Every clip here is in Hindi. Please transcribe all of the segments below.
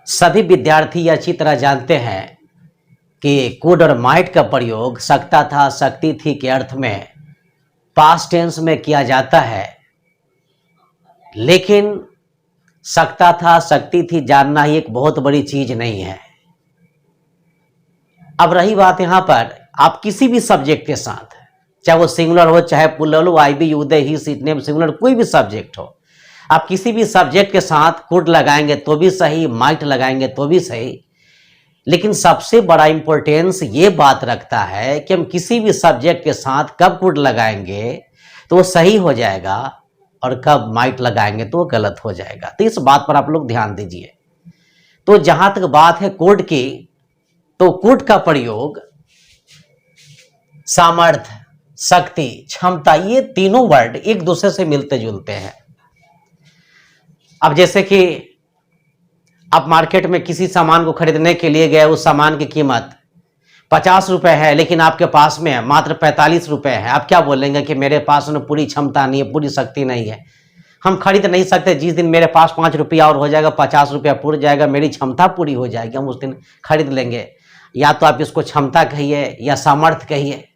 सभी विद्यार्थी अच्छी तरह जानते हैं कि कुड और माइट का प्रयोग सकता था, शक्ति थी के अर्थ में पास्ट टेंस में किया जाता है, लेकिन सकता था, शक्ति थी जानना ही एक बहुत बड़ी चीज नहीं है। अब रही बात यहां पर, आप किसी भी सब्जेक्ट के साथ, चाहे वो सिंगुलर हो चाहे प्लूरल हो, आई बी उदय ही सीट नेम सिंगुलर कोई भी सब्जेक्ट हो, आप किसी भी सब्जेक्ट के साथ कुड लगाएंगे तो भी सही, माइट लगाएंगे तो भी सही। लेकिन सबसे बड़ा इंपॉर्टेंस ये बात रखता है कि हम किसी भी सब्जेक्ट के साथ कब कुड लगाएंगे तो वो सही हो जाएगा और कब माइट लगाएंगे तो वो गलत हो जाएगा। तो इस बात पर आप लोग ध्यान दीजिए। तो जहां तक बात है कुड की, तो कुड का प्रयोग सामर्थ्य, शक्ति, क्षमता, ये तीनों वर्ड एक दूसरे से मिलते जुलते हैं। अब जैसे कि आप मार्केट में किसी सामान को खरीदने के लिए गए, उस सामान की कीमत 50 रुपए है, लेकिन आपके पास में मात्र 45 रुपए है। आप क्या बोलेंगे कि मेरे पास में पूरी क्षमता नहीं है, पूरी शक्ति नहीं है, हम खरीद नहीं सकते। जिस दिन मेरे पास 5 रुपया और हो जाएगा, 50 रुपया पूरा जाएगा, मेरी क्षमता पूरी हो जाएगी, हम उस दिन खरीद लेंगे। या तो आप इसको क्षमता कहिए या सामर्थ्य कहिए।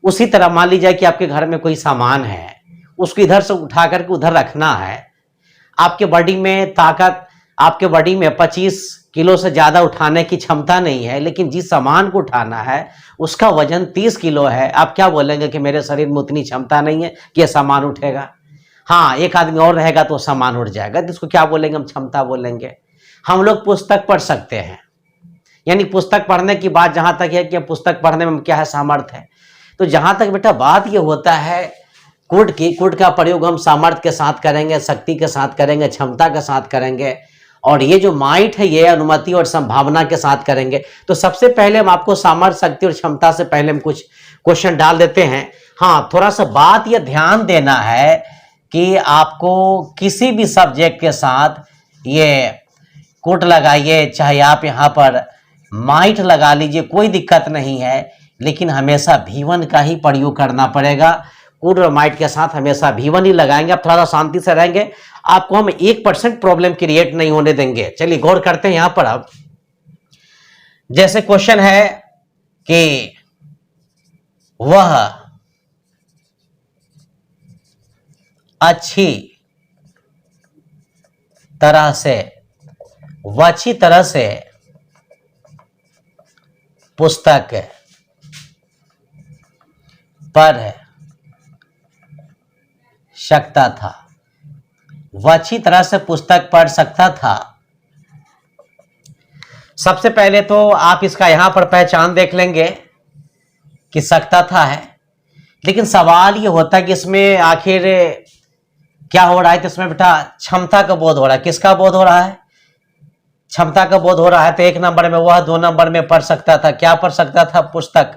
उसी तरह मान लीजिए कि आपके घर में कोई सामान है, उसको इधर से उठा करके उधर रखना है। आपके बॉडी में ताकत, आपके बॉडी में 25 किलो से ज़्यादा उठाने की क्षमता नहीं है, लेकिन जिस सामान को उठाना है उसका वजन 30 किलो है। आप क्या बोलेंगे कि मेरे शरीर में उतनी क्षमता नहीं है कि यह सामान उठेगा। हाँ, एक आदमी और रहेगा तो सामान उठ जाएगा, जिसको क्या बोलेंगे, हम क्षमता बोलेंगे। हम लोग पुस्तक पढ़ सकते हैं, यानी पुस्तक पढ़ने की बात जहाँ तक है कि पुस्तक पढ़ने में क्या है, सामर्थ्य है। तो जहाँ तक बेटा बात ये होता है कुड की, कुड का प्रयोग हम सामर्थ्य के साथ करेंगे, शक्ति के साथ करेंगे, क्षमता के साथ करेंगे, और ये जो माइट है ये अनुमति और संभावना के साथ करेंगे। तो सबसे पहले हम आपको सामर्थ्य, शक्ति और क्षमता से पहले हम कुछ क्वेश्चन डाल देते हैं। हाँ, थोड़ा सा बात ये ध्यान देना है कि आपको किसी भी सब्जेक्ट के साथ ये कुड लगाइए, चाहे आप यहाँ पर माइट लगा लीजिए, कोई दिक्कत नहीं है, लेकिन हमेशा V1 का ही प्रयोग करना पड़ेगा। कुड और माइट के साथ हमेशा V1 ही लगाएंगे। आप थोड़ा सा शांति से रहेंगे, आपको हम 1% प्रॉब्लम क्रिएट नहीं होने देंगे। चलिए गौर करते हैं यहां पर। अब जैसे क्वेश्चन है कि वह अच्छी तरह से पुस्तक पढ़ सकता था। वह अच्छी तरह से पुस्तक पढ़ सकता था। सबसे पहले तो आप इसका यहां पर पहचान देख लेंगे कि सकता था है, लेकिन सवाल ये होता है कि इसमें आखिर क्या हो रहा है। तो इसमें बेटा क्षमता का बोध हो रहा है। किसका बोध हो रहा है? क्षमता का बोध हो रहा है। तो 1 नंबर में वह, 2 नंबर में पढ़ सकता था। क्या पढ़ सकता था? पुस्तक।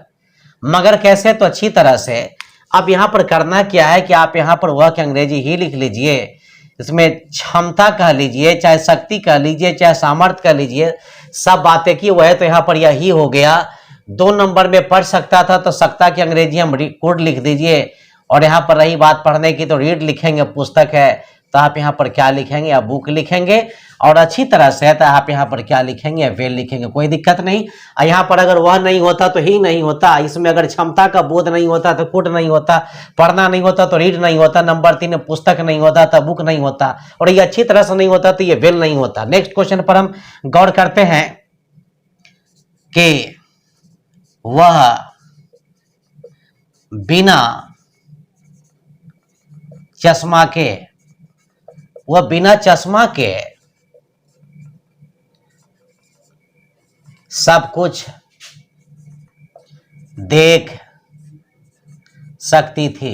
मगर कैसे? तो अच्छी तरह से। अब यहां पर करना क्या है कि आप यहां पर वह के अंग्रेजी ही लिख लीजिए, इसमें क्षमता कह लीजिए, चाहे शक्ति कह लीजिए, चाहे सामर्थ्य कह लीजिए, सब बातें की वह है। तो यहां पर यही हो गया। 2 नंबर में पढ़ सकता था, तो सकता की अंग्रेजी हम कुड लिख दीजिए, और यहां पर रही बात पढ़ने की तो रीड लिखेंगे, पुस्तक है तो आप यहां पर क्या लिखेंगे? या बुक लिखेंगे। और अच्छी तरह से तो आप यहां पर क्या लिखेंगे? वेल लिखेंगे, कोई दिक्कत नहीं। यहां पर अगर वह नहीं होता तो ही नहीं होता, इसमें अगर क्षमता का बोध नहीं होता तो कुड नहीं होता, पढ़ना नहीं होता तो रीड नहीं होता, नंबर 3 पुस्तक नहीं होता तो बुक नहीं होता, और ये अच्छी तरह से नहीं होता तो ये वेल नहीं होता। नेक्स्ट क्वेश्चन पर हम गौर करते हैं कि वह बिना चश्मा के सब कुछ देख सकती थी।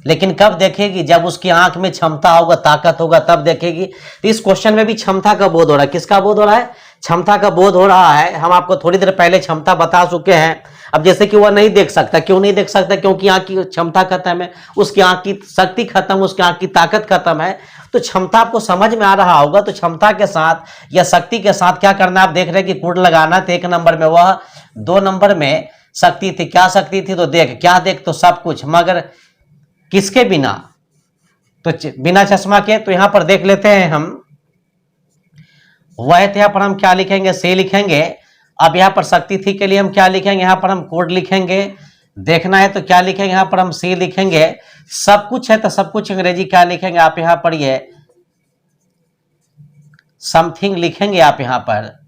लेकिन कब देखेगी? जब उसकी आंख में क्षमता होगा, ताकत होगा, तब देखेगी। तो इस क्वेश्चन में भी क्षमता का बोध हो रहा है। किसका बोध हो रहा है? क्षमता का बोध हो रहा है। हम आपको थोड़ी देर पहले क्षमता बता चुके हैं। अब जैसे कि वह नहीं देख सकता, क्यों नहीं देख सकता? क्योंकि आंख की क्षमता खत्म है, उसकी आंख की शक्ति खत्म, उसकी आंख की ताकत खत्म है। तो क्षमता आपको समझ में आ रहा होगा। तो क्षमता के साथ या शक्ति के साथ क्या करना, आप देख रहे हैं कि कुड लगाना। तो 1 नंबर में वह, 2 नंबर में शक्ति थी। क्या शक्ति थी? तो देख। क्या देख? तो सब कुछ। मगर किसके बिना? तो बिना चश्मा के। तो यहां पर देख लेते हैं हम वह थे यहाँ पर हम क्या लिखेंगे, सी लिखेंगे। अब यहाँ पर शक्ति थी के लिए हम क्या लिखेंगे, यहाँ पर हम कोड लिखेंगे। देखना है तो क्या लिखेंगे, यहाँ पर हम सी लिखेंगे। सब कुछ है तो सब कुछ अंग्रेजी क्या लिखेंगे आप यहाँ पर, ये समथिंग लिखेंगे आप यहाँ पर।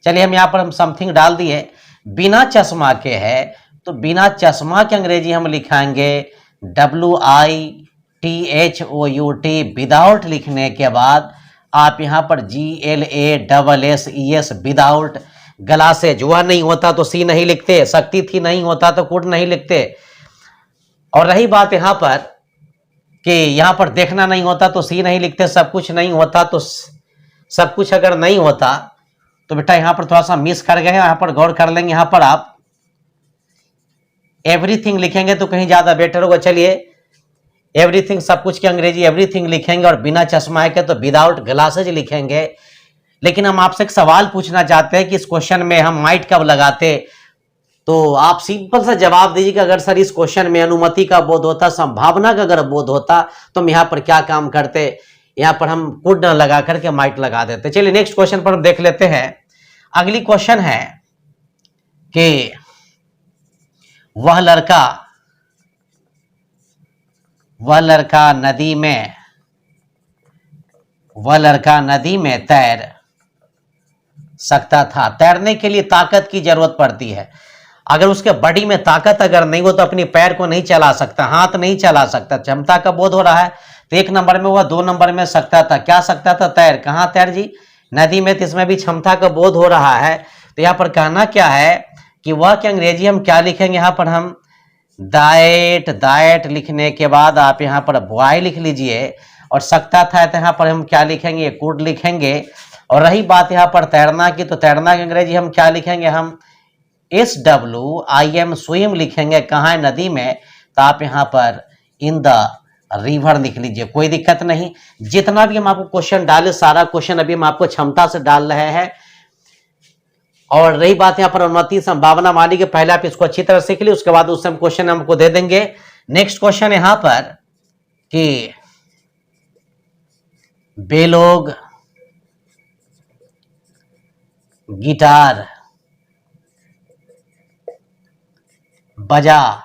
चलिए हम यहाँ पर हम समथिंग डाल दिए। बिना चश्मा के है तो बिना चश्मा के अंग्रेजी हम लिखेंगे WITHOUT। विदाउट लिखने के बाद आप यहाँ पर GLASSES विदाउट। ग्लासेज वह नहीं होता तो सी नहीं लिखते, शक्ति थी नहीं होता तो कुड नहीं लिखते। और रही बात यहाँ पर कि यहाँ पर देखना नहीं होता तो सी नहीं लिखते, सब कुछ नहीं होता तो सब कुछ अगर नहीं होता तो बेटा यहाँ पर थोड़ा सा मिस कर गए, यहाँ पर गौर कर लेंगे। यहाँ पर आप एवरीथिंग लिखेंगे तो कहीं ज्यादा बेटर होगा। चलिए एवरीथिंग सब कुछ की अंग्रेजी एवरीथिंग लिखेंगे, और बिना चश्मा के तो विदाउट ग्लासेज लिखेंगे। लेकिन हम आपसे एक सवाल पूछना चाहते हैं कि इस क्वेश्चन में हम माइट कब लगाते, तो आप सिंपल सा जवाब दीजिए कि अगर सर इस क्वेश्चन में अनुमति का बोध होता, संभावना का अगर बोध होता तो हम यहाँ पर क्या काम करते, यहाँ पर हम कुड न लगा करके माइट लगा देते। चलिए नेक्स्ट क्वेश्चन पर हम देख लेते हैं। अगली क्वेश्चन है कि वह लड़का नदी में तैर सकता था। तैरने के लिए ताकत की जरूरत पड़ती है। अगर उसके बॉडी में ताकत अगर नहीं हो तो अपनी पैर को नहीं चला सकता, हाथ नहीं चला सकता। क्षमता का बोध हो रहा है तो 1 नंबर में हुआ, 2 नंबर में सकता था। क्या सकता था, तैर। कहाँ तैर जी, नदी में। तो इसमें भी क्षमता का बोध हो रहा है। तो यहाँ पर कहना क्या है कि वह की अंग्रेजी हम क्या लिखेंगे, यहाँ पर हम दाएट लिखने के बाद आप यहाँ पर बॉय लिख लीजिए। और सकता था तो यहाँ पर हम क्या लिखेंगे, कुड लिखेंगे। और रही बात यहाँ पर तैरना की, तो तैरना की अंग्रेजी हम क्या लिखेंगे, हम SWIM स्विम लिखेंगे। कहाँ है, नदी में। तो आप यहाँ पर इन द रिवर लिख लीजिए, कोई दिक्कत नहीं। जितना भी हम आपको क्वेश्चन डाले, सारा क्वेश्चन अभी हम आपको क्षमता से डाल रहे हैं। और रही बात यहाँ पर अनुमति संभावना वाली के, पहले आप इसको अच्छी तरह सीख ली, उसके बाद उससे हम क्वेश्चन हमको दे देंगे। नेक्स्ट क्वेश्चन यहाँ पर कि वे लोग गिटार बजा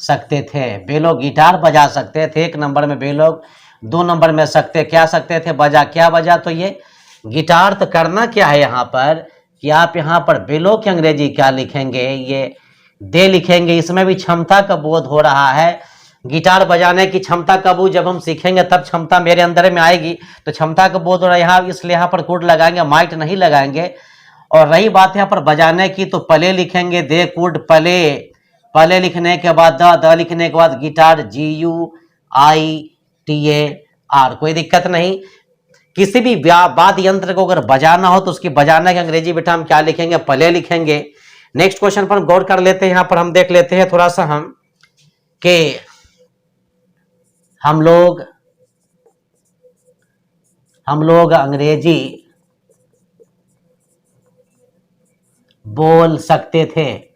सकते थे। वे लोग गिटार बजा सकते थे। 1 नंबर में वे लोग, 2 नंबर में सकते क्या सकते थे, बजा। क्या बजा, तो ये गिटार। तो करना क्या है यहाँ पर कि आप यहाँ पर वे लोग की अंग्रेजी क्या लिखेंगे, ये दे लिखेंगे। इसमें भी क्षमता का बोध हो रहा है। गिटार बजाने की क्षमता कब, जब हम सीखेंगे तब क्षमता मेरे अंदर में आएगी। तो क्षमता का बोध हो रहा है यहाँ, इसलिए यहाँ पर कुड लगाएंगे, माइट नहीं लगाएंगे। और रही बात यहाँ पर बजाने की, तो पले लिखेंगे, दे कुड पले। पले लिखने के बाद द लिखने के बाद गिटार, GUITAR। कोई दिक्कत नहीं। किसी भी वाद्य यंत्र को अगर बजाना हो तो उसकी बजाने की अंग्रेजी बेटा हम क्या लिखेंगे, पले लिखेंगे। नेक्स्ट क्वेश्चन पर हम गौर कर लेते हैं। यहाँ पर हम देख लेते हैं थोड़ा सा हम कि हम लोग अंग्रेजी बोल सकते थे।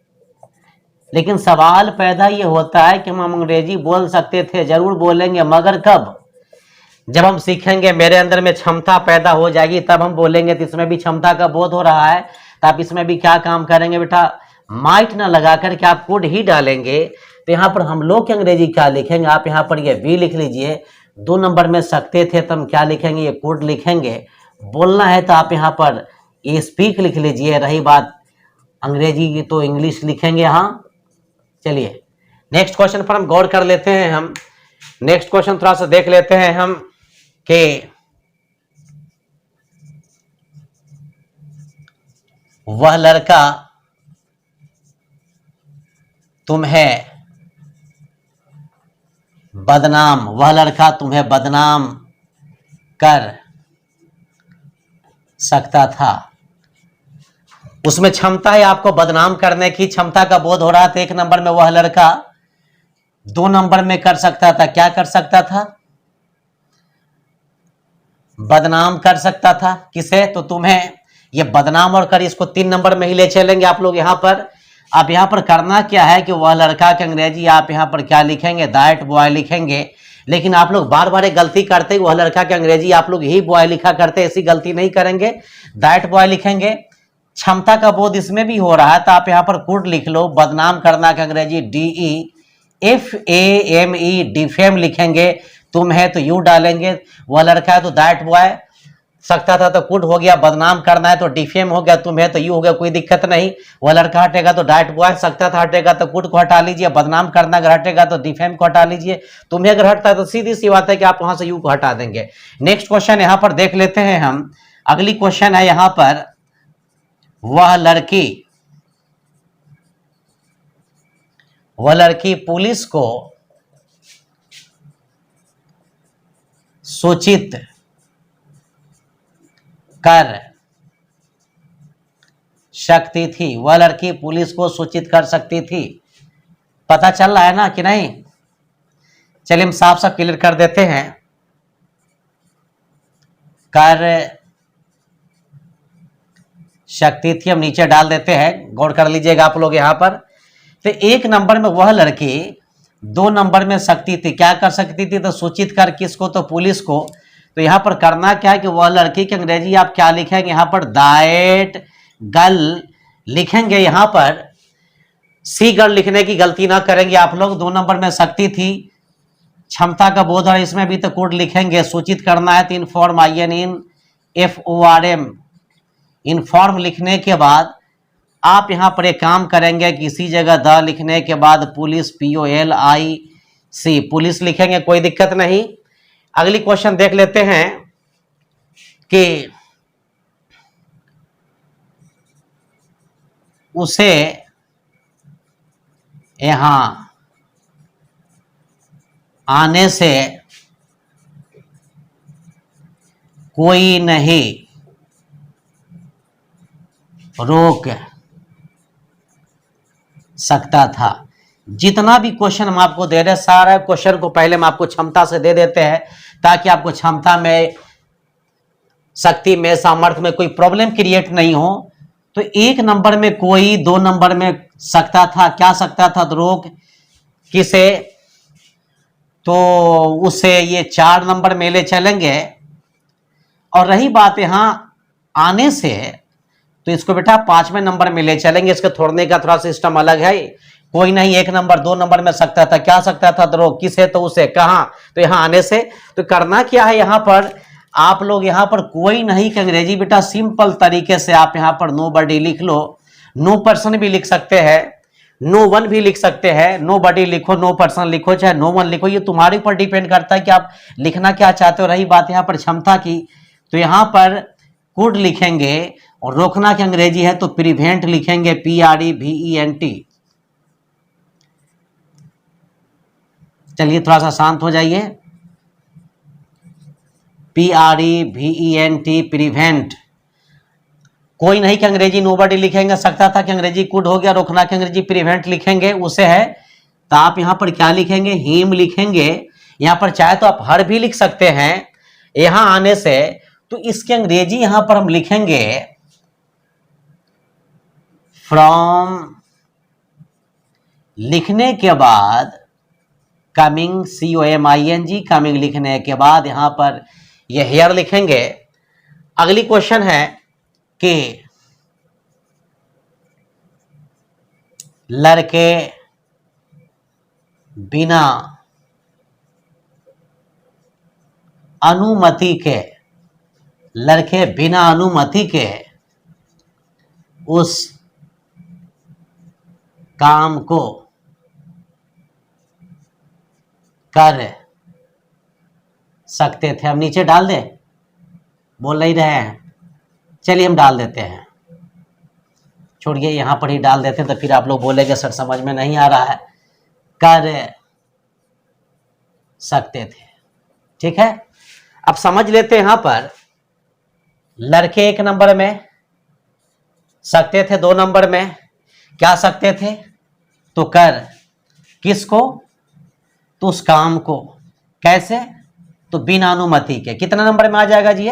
लेकिन सवाल पैदा ये होता है कि हम अंग्रेजी बोल सकते थे, जरूर बोलेंगे, मगर कब, जब हम सीखेंगे, मेरे अंदर में क्षमता पैदा हो जाएगी, तब हम बोलेंगे। तो इसमें भी क्षमता का बोध हो रहा है, तो आप इसमें भी क्या काम करेंगे बेटा, माइट ना लगा करके आप कुड ही डालेंगे। तो यहाँ पर हम लोग की अंग्रेजी क्या लिखेंगे, आप यहाँ पर ये वी लिख लीजिए। 2 नंबर में सकते थे तो हम क्या लिखेंगे, ये कुड लिखेंगे। बोलना है तो आप यहाँ पर ये स्पीक लिख लीजिए। रही बात अंग्रेजी की तो इंग्लिश लिखेंगे। हाँ चलिए नेक्स्ट क्वेश्चन पर हम गौर कर लेते हैं। हम नेक्स्ट क्वेश्चन थोड़ा सा देख लेते हैं हम कि वह लड़का तुम्हें बदनाम कर सकता था। उसमें क्षमता है आपको बदनाम करने की, क्षमता का बोध हो रहा था। 1 नंबर में वह लड़का, 2 नंबर में कर सकता था। क्या कर सकता था, बदनाम कर सकता था। किसे, तो तुम्हें। ये बदनाम और कर, इसको 3 नंबर में ही ले चलेंगे आप लोग। यहाँ पर आप यहाँ पर करना क्या है कि वह लड़का की अंग्रेजी आप यहाँ पर क्या लिखेंगे, दैट बॉय लिखेंगे। लेकिन आप लोग बार बार एक गलती करते, वह लड़का की अंग्रेजी आप लोग यही बॉय लिखा करते, ऐसी गलती नहीं करेंगे, दैट बॉय लिखेंगे। क्षमता का बोध इसमें भी हो रहा है तो आप यहाँ पर कुड लिख लो। बदनाम करना का अंग्रेजी DEFAME, डिफेम लिखेंगे। तुम है तो यू डालेंगे, वह लड़का है तो दैट बॉय, सकता था तो कुड हो गया, बदनाम करना है तो डिफेम हो गया, तुम है तो यू हो गया, कोई दिक्कत नहीं। वह लड़का हटेगा तो दैट बॉय, सकता था हटेगा तो कुड को हटा लीजिए, बदनाम करना अगर हटेगा तो डिफेम को हटा लीजिए, तुम्हें अगर हटता है तो सीधी सी बात है कि आप वहां से यू को हटा देंगे। नेक्स्ट क्वेश्चन यहां पर देख लेते हैं हम। अगली क्वेश्चन है यहां पर, वह लड़की पुलिस को सूचित कर सकती थी। वह लड़की पुलिस को सूचित कर सकती थी। पता चल रहा है ना कि नहीं? चलिए हम साफ साफ क्लियर कर देते हैं। कर सकती थी हम नीचे डाल देते हैं, गौर कर लीजिएगा आप लोग यहां पर। तो 1 नंबर में वह लड़की, 2 नंबर में सकती थी। क्या कर सकती थी? तो सूचित कर किसको? तो पुलिस को। तो यहां पर करना क्या है कि वह लड़की की अंग्रेजी आप क्या लिखेंगे? यहां पर दैट गर्ल लिखेंगे। यहां पर सी गर्ल लिखने की गलती ना करेंगे आप लोग। 2 नंबर में सकती थी, क्षमता का बोध है, इसमें भी तो कोड लिखेंगे। सूचित करना है तो इनफॉर्म, INFORM, इनफॉर्म लिखने के बाद आप यहां पर एक काम करेंगे कि इसी जगह द लिखने के बाद पुलिस, POLIC, पुलिस लिखेंगे, कोई दिक्कत नहीं। अगली क्वेश्चन देख लेते हैं कि उसे यहां आने से कोई नहीं रोक सकता था। जितना भी क्वेश्चन हम आपको दे रहे हैं, सारा क्वेश्चन को पहले हम आपको क्षमता से दे देते हैं ताकि आपको क्षमता में, शक्ति में, सामर्थ्य में कोई प्रॉब्लम क्रिएट नहीं हो। तो 1 नंबर में कोई, 2 नंबर में सकता था। क्या सकता था? तो रोक किसे? तो उसे ये 4 नंबर में ले चलेंगे। और रही बात यहां आने से, तो इसको बेटा 5वें नंबर में ले चलेंगे। इसके छोड़ने का थोड़ा सिस्टम अलग है। कोई नहीं, 1 नंबर 2 नंबर में सकता था। क्या सकता था? तो रोक किसे? तो उसे। कहां? तो यहां आने से। तो करना क्या है यहां पर, आप लोग यहां पर कोई नहीं की अंग्रेजी बेटा सिंपल तरीके से आप यहां पर नोबडी लिख लो। नो पर्सन भी लिख सकते हैं, नो वन भी लिख सकते हैं। नो बडी लिखो, नो पर्सन लिखो, चाहे नो वन लिखो, ये तुम्हारे ऊपर डिपेंड करता है कि आप लिखना क्या चाहते हो। रही बात यहां पर क्षमता की, तो यहां पर कुड लिखेंगे। और रोकना की अंग्रेजी है तो प्रिवेंट लिखेंगे, PREVENT। चलिए थोड़ा सा शांत हो जाइए। PREVENT, prevent. कोई नहीं कि अंग्रेजी नोबडी लिखेंगे, सकता था कि अंग्रेजी कुड हो गया, रोकना की अंग्रेजी प्रिवेंट लिखेंगे, उसे है। तो आप यहां पर क्या लिखेंगे? हिम लिखेंगे। यहां पर चाहे तो आप हर भी लिख सकते हैं। यहां आने से तो इसकी अंग्रेजी यहां पर हम लिखेंगे फ्रॉम, लिखने के बाद कमिंग, COMING, कमिंग लिखने के बाद यहां पर ये हेयर लिखेंगे। अगली क्वेश्चन है कि लड़के बिना अनुमति के, लड़के बिना अनुमति के उस काम को कर सकते थे। हम नीचे डाल दें? बोल नहीं रहे हैं, चलिए हम डाल देते हैं। छोड़िए, यहां पर ही डाल देते हैं तो फिर आप लोग बोलेंगे सर समझ में नहीं आ रहा है। कर सकते थे, ठीक है। अब समझ लेते हैं। यहां पर लड़के 1 नंबर में सकते थे, 2 नंबर में क्या सकते थे? तो कर किसको? तो उस काम को। कैसे? तो बिना अनुमति के। कितना नंबर में आ जाएगा जी?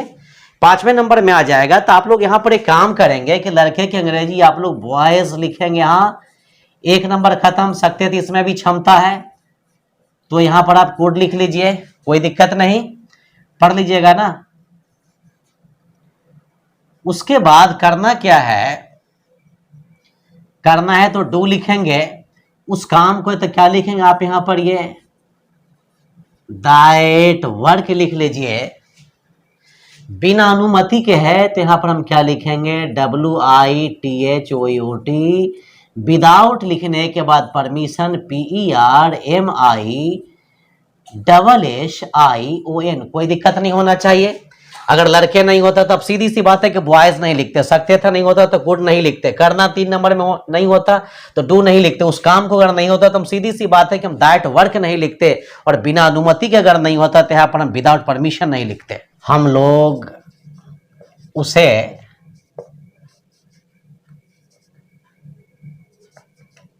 5वें नंबर में आ जाएगा। तो आप लोग यहां पर एक काम करेंगे कि लड़के की अंग्रेजी आप लोग बॉयज लिखेंगे। यहां 1 नंबर खत्म। सकते थे, इसमें भी क्षमता है तो यहां पर आप कोड लिख लीजिए, कोई दिक्कत नहीं, पढ़ लीजिएगा ना। उसके बाद करना क्या है, करना है तो डू लिखेंगे, उस काम को तो क्या लिखेंगे आप यहां पर, ये दैट वर्क लिख लीजिए। बिना अनुमति के है तो यहां पर हम क्या लिखेंगे, WITHOUT, विदाउट लिखने के बाद परमिशन, PERMISSION, कोई दिक्कत नहीं होना चाहिए। अगर लड़के नहीं होता तो अब सीधी सी बात है कि बॉयज नहीं लिखते, सकते थे नहीं होता तो गुड नहीं लिखते, करना 3 नंबर में नहीं होता तो डू नहीं लिखते, उस काम को अगर नहीं होता तो हम सीधी सी बात है कि हम दैट वर्क नहीं लिखते, और बिना अनुमति के अगर नहीं होता तो यहाँ पर हम विदाउट परमिशन नहीं लिखते। हम लोग उसे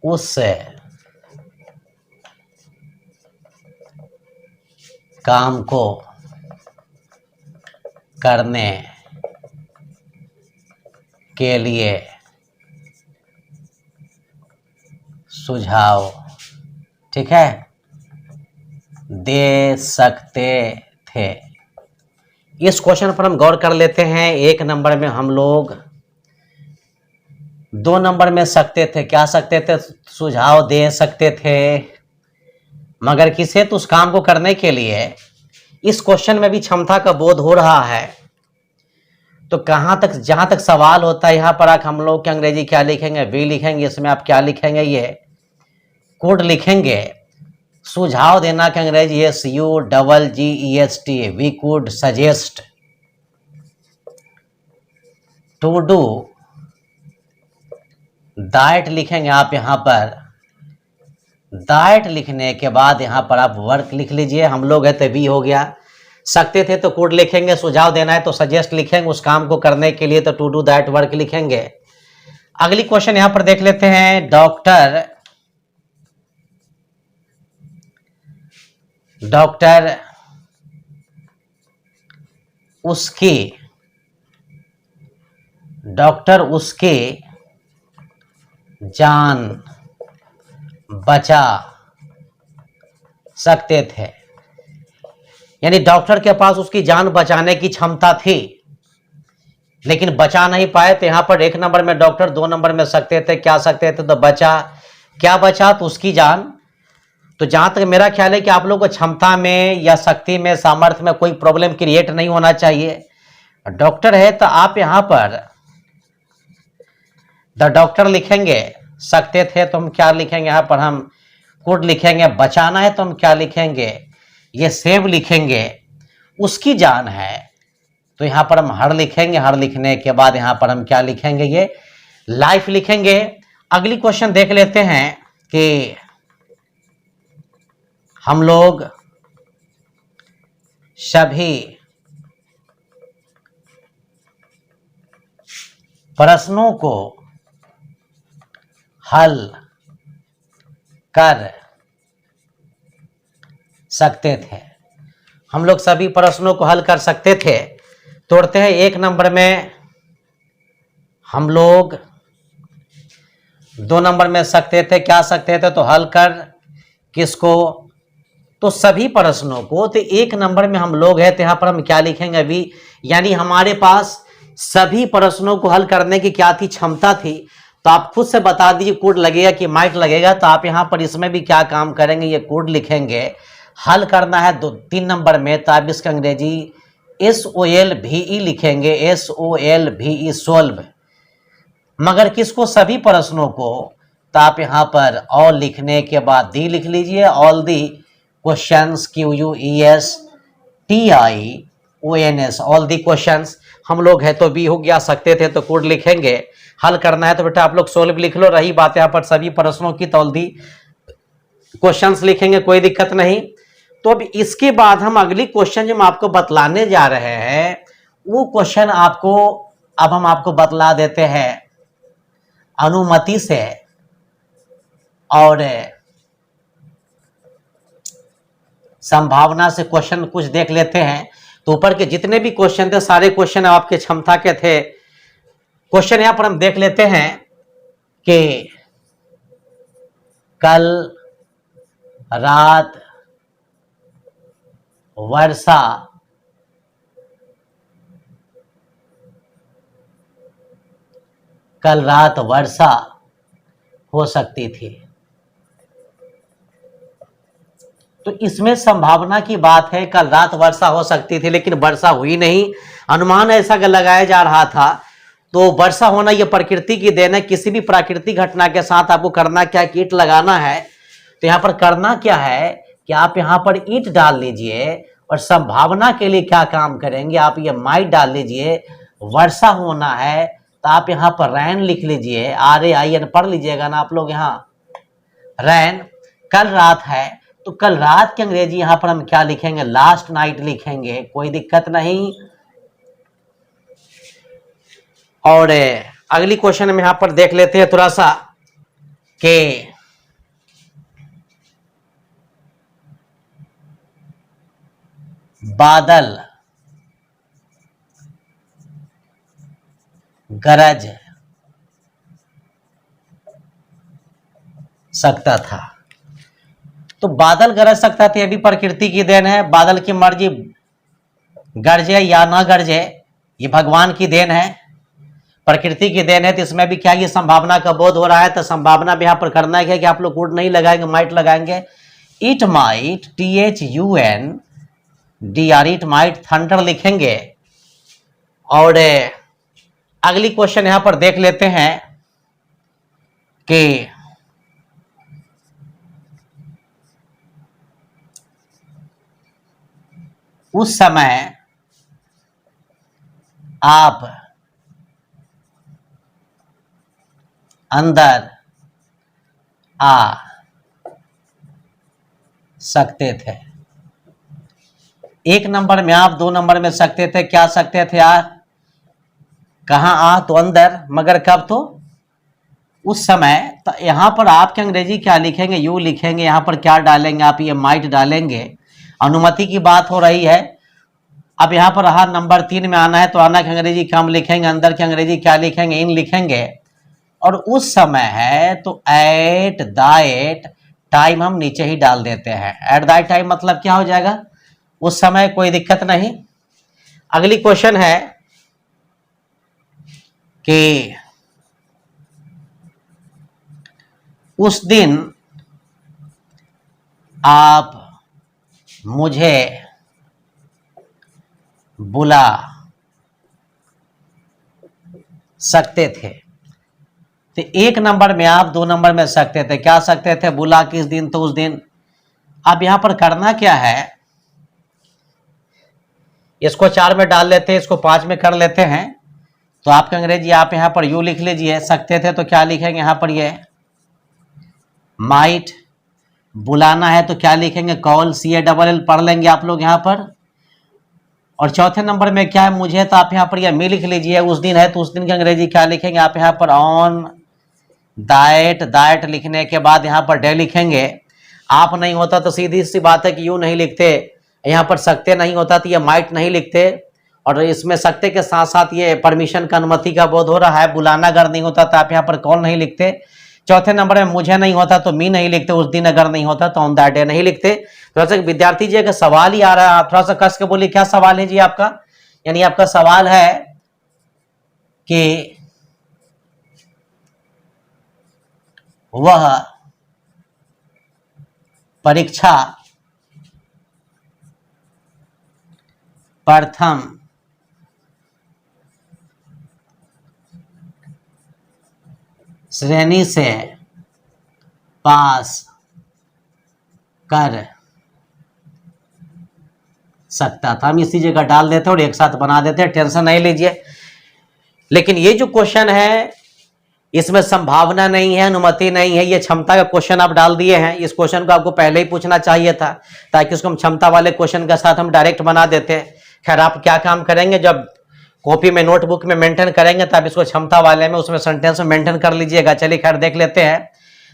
उस काम को करने के लिए सुझाव, ठीक है, दे सकते थे। इस क्वेश्चन पर हम गौर कर लेते हैं। 1 नंबर में हम लोग, 2 नंबर में सकते थे, क्या सकते थे, सुझाव दे सकते थे, मगर किसे, तो उस काम को करने के लिए। इस क्वेश्चन में भी क्षमता का बोध हो रहा है, तो कहां तक, जहां तक सवाल होता है यहां पर हम लोग क्या अंग्रेजी क्या लिखेंगे, वी लिखेंगे, इसमें आप क्या लिखेंगे, ये कोड लिखेंगे। सुझाव देना के अंग्रेजी SUGGEST, we could suggest, to do that लिखेंगे आप यहां पर। दैट लिखने के बाद यहां पर आप वर्क लिख लीजिए। हम लोग है तो वी हो गया, सकते थे तो कोड लिखेंगे, सुझाव देना है तो सजेस्ट लिखेंगे, उस काम को करने के लिए तो टू डू दैट वर्क लिखेंगे। अगली क्वेश्चन यहां पर देख लेते हैं। डॉक्टर उसकी जान बचा सकते थे, यानी डॉक्टर के पास उसकी जान बचाने की क्षमता थी लेकिन बचा नहीं पाए, तो यहां पर 1 नंबर में डॉक्टर, 2 नंबर में सकते थे, क्या सकते थे, तो बचा, क्या बचा, तो उसकी जान। तो जहां तक मेरा ख्याल है कि आप लोग को क्षमता में या शक्ति में, सामर्थ्य में कोई प्रॉब्लम क्रिएट नहीं होना चाहिए। डॉक्टर है तो आप यहां पर द डॉक्टर लिखेंगे, सकते थे तो हम क्या लिखेंगे, यहां पर हम कुड लिखेंगे, बचाना है तो हम क्या लिखेंगे, ये सेव लिखेंगे, उसकी जान है तो यहां पर हम हर लिखेंगे, हर लिखने के बाद यहां पर हम क्या लिखेंगे, ये लाइफ लिखेंगे। अगली क्वेश्चन देख लेते हैं कि हम लोग सभी प्रश्नों को हल कर सकते थे। हम लोग सभी प्रश्नों को हल कर सकते थे। तोड़ते हैं। 1 नंबर में हम लोग, 2 नंबर में सकते थे, क्या सकते थे, तो हल कर किसको, तो सभी प्रश्नों को। तो 1 नंबर में हम लोग है तो यहां पर हम क्या लिखेंगे अभी, यानी हमारे पास सभी प्रश्नों को हल करने की क्या थी, क्षमता थी। तो आप खुद से बता दीजिए कोड लगेगा कि माइक लगेगा, तो आप यहां पर इसमें भी क्या काम करेंगे, ये कोड लिखेंगे। हल करना है 3 नंबर में, तो आप इसका अंग्रेजी SOLVE लिखेंगे, SOLVE, सोल्व। मगर किसको, सभी प्रश्नों को, तो आप यहां पर ऑल लिखने के बाद दी लिख लीजिए, all the questions, QUESTIONS, all the questions. हम लोग है तो बी हो गया, सकते थे तो कोड लिखेंगे, हल करना है तो बेटा आप लोग सोल्व लिख लो। रही बात यहाँ पर सभी प्रश्नों की, तो ऑल दी क्वेश्चंस लिखेंगे, कोई दिक्कत नहीं। तो अब इसके बाद हम अगली क्वेश्चन जो हम आपको बतलाने जा रहे हैं, वो क्वेश्चन आपको अब हम आपको बतला देते हैं अनुमति से, और संभावना से क्वेश्चन कुछ देख लेते हैं। तो ऊपर के जितने भी क्वेश्चन थे, सारे क्वेश्चन आपके क्षमता के थे। क्वेश्चन यहां पर हम देख लेते हैं कि कल रात वर्षा कल रात वर्षा हो सकती थी। तो इसमें संभावना की बात है, कल रात वर्षा हो सकती थी लेकिन वर्षा हुई नहीं, अनुमान ऐसा लगाया जा रहा था। तो वर्षा होना यह प्रकृति की देन है। किसी भी प्राकृतिक घटना के साथ आपको करना क्या, ईंट लगाना है। तो यहां पर करना क्या है कि आप यहां पर ईंट डाल लीजिए और संभावना के लिए क्या काम करेंगे, आप ये माइट डाल लीजिए। वर्षा होना है तो आप यहां पर रैन लिख लीजिए, RAIN पढ़ लीजिएगा ना आप लोग। यहां रैन कल रात है तो कल रात की अंग्रेजी यहां पर हम क्या लिखेंगे, लास्ट नाइट लिखेंगे, कोई दिक्कत नहीं। और अगली क्वेश्चन में यहां पर देख लेते हैं थोड़ा सा कि बादल गरज सकता था। तो बादल गरज सकता था, यह भी प्रकृति की देन है। बादल की मर्जी, गरजे या ना गरजे ये भगवान की देन है, प्रकृति की देन है। तो इसमें भी क्या ये संभावना का बोध हो रहा है। तो संभावना भी यहां पर करना है कि आप लोग वुड नहीं लगाएंगे, माइट लगाएंगे। It might, THUNDR, it might thunder लिखेंगे। और अगली क्वेश्चन यहां पर देख लेते हैं कि उस समय आप अंदर आ सकते थे। एक नंबर में आप, 2 नंबर में सकते थे। क्या सकते थे? कहां आ? तो अंदर, मगर कब? तो उस समय। तो यहां पर आपके अंग्रेजी क्या लिखेंगे, यू लिखेंगे। यहां पर क्या डालेंगे आप, ये माइट डालेंगे। अनुमति की बात हो रही है। अब यहां पर रहा नंबर 3 में आना है तो आना की अंग्रेजी क्या हम लिखेंगे, अंदर की अंग्रेजी क्या लिखेंगे, इन लिखेंगे। और उस समय है तो एट दैट टाइम हम नीचे ही डाल देते हैं। एट दैट टाइम मतलब क्या हो जाएगा, उस समय, कोई दिक्कत नहीं। अगली क्वेश्चन है कि उस दिन आप मुझे बुला सकते थे। तो 1 नंबर में आप, 2 नंबर में सकते थे। क्या सकते थे? बुला किस दिन? तो उस दिन। अब यहां पर करना क्या है, इसको 4 में डाल लेते हैं, इसको 5 में कर लेते हैं। तो आपके अंग्रेजी आप यहां पर यू लिख लीजिए। सकते थे तो क्या लिखेंगे यहां पर, ये माइट। बुलाना है तो क्या लिखेंगे, कॉल, CALL पढ़ लेंगे आप लोग यहां पर। और चौथे नंबर में क्या है, मुझे, तो आप यहां पर यह मी लिख लीजिए। उस दिन है तो उस दिन की अंग्रेजी क्या लिखेंगे आप यहां पर, ऑन दैट। दैट लिखने के बाद यहां पर डे लिखेंगे। आप नहीं होता तो सीधी सी बात है कि यू नहीं लिखते। यहां पर सकते नहीं होता तो ये माइट नहीं लिखते। और इसमें सकते के साथ साथ ये परमिशन का, अनुमति का बोध हो रहा है। बुलाना अगर नहीं होता तो आप यहां पर कॉल नहीं लिखते। चौथे नंबर में मुझे नहीं होता तो मी नहीं लिखते। उस दिन अगर नहीं होता तो ऑन दैट डे नहीं लिखते। थोड़ा सा विद्यार्थी जी का सवाल ही आ रहा है, आप थोड़ा सा कस के बोलिए क्या सवाल है जी आपका। यानी आपका सवाल है कि वह परीक्षा प्रथम श्रेणी से पास कर सकता था। हम इसी जगह डाल देते हैं और एक साथ बना देते हैं, टेंशन नहीं लीजिए। लेकिन ये जो क्वेश्चन है इसमें संभावना नहीं है, अनुमति नहीं है, ये क्षमता का क्वेश्चन आप डाल दिए हैं। इस क्वेश्चन को आपको पहले ही पूछना चाहिए था ताकि उसको हम क्षमता वाले क्वेश्चन के साथ हम डायरेक्ट बना देते। खैर आप क्या काम करेंगे, जब कॉपी में, नोटबुक में मेंटेन करेंगे तब इसको क्षमता वाले में, उसमें सेंटेंस में मेंटेन कर लीजिएगा। चलिए खैर देख लेते हैं।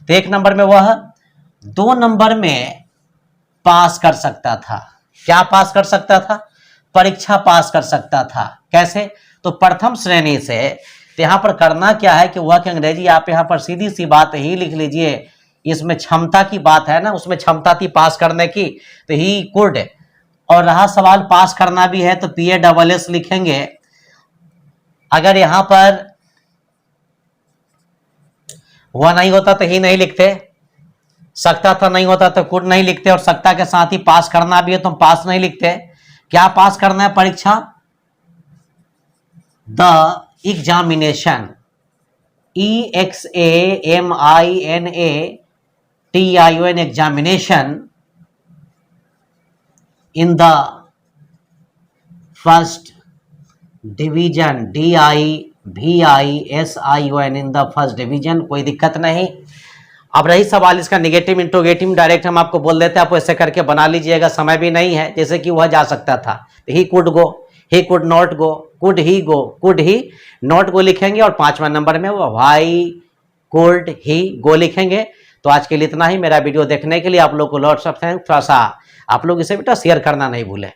तो 1 नंबर में वह 2 नंबर में पास कर सकता था। क्या पास कर सकता था? परीक्षा पास कर सकता था। कैसे? तो प्रथम श्रेणी से। तो यहां पर करना क्या है कि वह की अंग्रेजी आप यहां पर सीधी सी बात ही लिख लीजिए। इसमें क्षमता की बात है ना, उसमें क्षमता थी पास करने की। तो ही कुड और रहा सवाल पास करना भी है तो PASS लिखेंगे। अगर यहां पर हुआ नहीं होता तो ही नहीं लिखते, सकता था नहीं होता तो कुड नहीं लिखते, और सकता के साथ ही पास करना भी है तो हम पास नहीं लिखते। क्या पास करना है परीक्षा? The examination, EXAMINATION, examination in the first division, DIVISION, in the first division. कोई दिक्कत नहीं। अब रही सवाल इसका निगेटिव इंट्रोगेटिव, डायरेक्ट हम आपको बोल देते हैं, आप ऐसे करके बना लीजिएगा, समय भी नहीं है। जैसे कि वह जा सकता था, he could go, he could not go, could he go, could he not go लिखेंगे, और 5वां नंबर में वो वाई कुड ही गो लिखेंगे। तो आज के लिए इतना ही। मेरा वीडियो देखने के लिए आप लोग को लॉट्स ऑफ थैंक्स। थोड़ा सा आप लोग इसे बेटा शेयर करना नहीं भूलें।